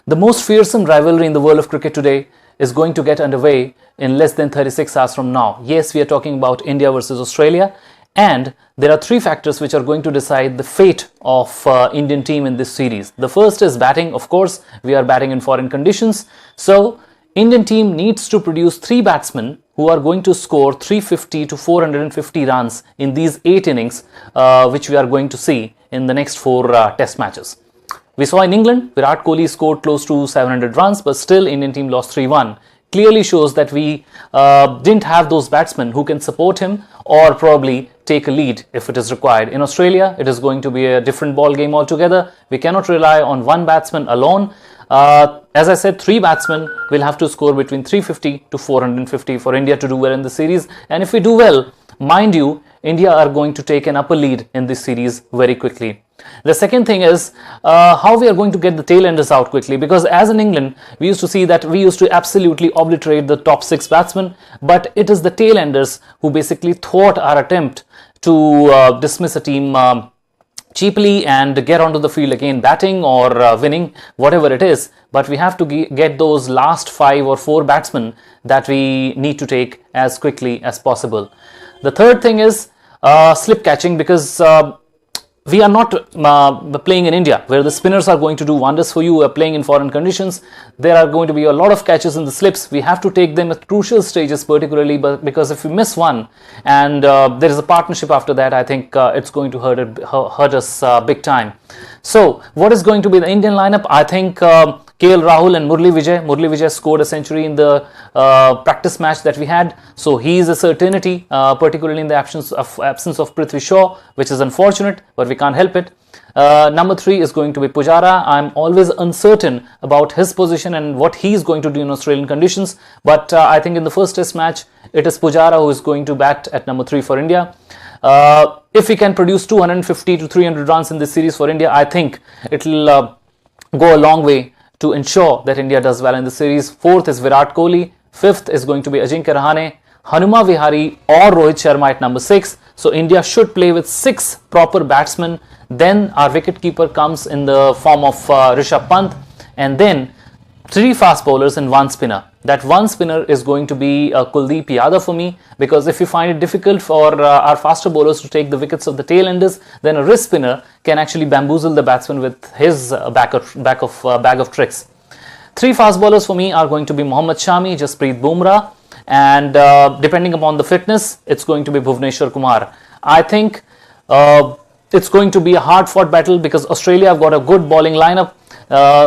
The most fearsome rivalry in the world of cricket today is going to get underway in less than 36 hours from now. Yes, we are talking about India versus Australia, and there are three factors which are going to decide the fate of Indian team in this series. The first is batting. Of course, we are batting in foreign conditions. So, Indian team needs to produce three batsmen who are going to score 350 to 450 runs in these 8 innings, which we are going to see in the next 4 test matches. We saw in England, Virat Kohli scored close to 700 runs, but still Indian team lost 3-1. Clearly shows that we didn't have those batsmen who can support him or probably take a lead if it is required. In Australia, it is going to be a different ball game altogether. We cannot rely on one batsman alone. As I said, 3 batsmen will have to score between 350 to 450 for India to do well in the series. And if we do well, mind you, India are going to take an upper lead in this series very quickly. The second thing is how we are going to get the tailenders out quickly, because as in England, we used to see that we used to absolutely obliterate the top 6 batsmen, but it is the tailenders who basically thwart our attempt to dismiss a team cheaply and get onto the field again batting or winning, whatever it is. But we have to get those last 5 or 4 batsmen that we need to take as quickly as possible. The third thing is slip catching, because we are not playing in India where the spinners are going to do wonders for you. We are playing in foreign conditions. There are going to be a lot of catches in the slips. We have to take them at crucial stages, particularly because if we miss one and there is a partnership after that, I think it's going to hurt us big time. So what is going to be the Indian lineup? I think KL Rahul and Murli Vijay. Murli Vijay scored a century in the practice match that we had, so he is a certainty, particularly in the absence of Prithvi Shaw, which is unfortunate, but we can't help it. Number 3 is going to be Pujara. I'm always uncertain about his position and what he is going to do in Australian conditions, but I think in the first test match, it is Pujara who is going to bat at number 3 for India. If we can produce 250 to 300 runs in this series for India, I think it will go a long way to ensure that India does well in the series. 4th is Virat Kohli. 5th is going to be Ajinkya Rahane, Hanuma Vihari or Rohit Sharma at number 6. So India should play with 6 proper batsmen. Then our wicketkeeper comes in the form of Rishabh Pant, and then 3 fast bowlers and 1 spinner. That 1 spinner is going to be Kuldeep Yadav for me, because if you find it difficult for our faster bowlers to take the wickets of the tailenders, then a wrist spinner can actually bamboozle the batsman with his bag of tricks. 3 fast bowlers for me are going to be Mohammad Shami, Jasprit Bumrah, and depending upon the fitness, it's going to be Bhuvneshwar Kumar. I think it's going to be a hard-fought battle because Australia have got a good bowling lineup.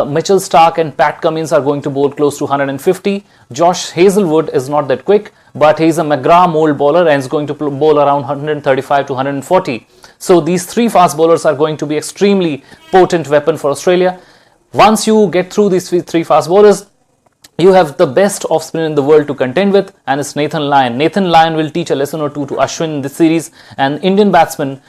Mitchell Starc and Pat Cummins are going to bowl close to 150. Josh Hazlewood is not that quick, but he's a McGrath mold bowler and is going to bowl around 135 to 140. So these 3 fast bowlers are going to be extremely potent weapon for Australia. Once you get through these 3 fast bowlers, you have the best off spinner in the world to contend with, and it's Nathan Lyon. Nathan Lyon will teach a lesson or two to Ashwin in this series, and Indian batsmen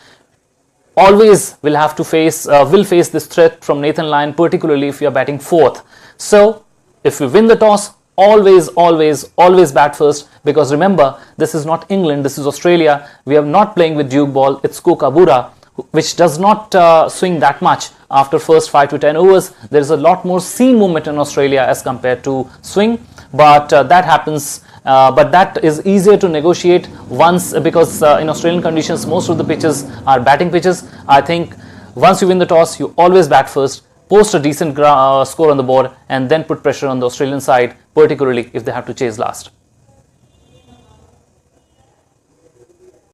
always will have to face this threat from Nathan Lyon, particularly if you are batting 4th. So if we win the toss, always bat first, because remember, this is not England, this is Australia. We are not playing with Duke ball. It's Kookaburra, which does not swing that much after first 5 to 10 overs. There is a lot more seam movement in Australia as compared to swing, but that happens. But that is easier to negotiate once, because in Australian conditions, most of the pitches are batting pitches. I think once you win the toss, you always bat first, post a decent score on the board, and then put pressure on the Australian side, particularly if they have to chase last.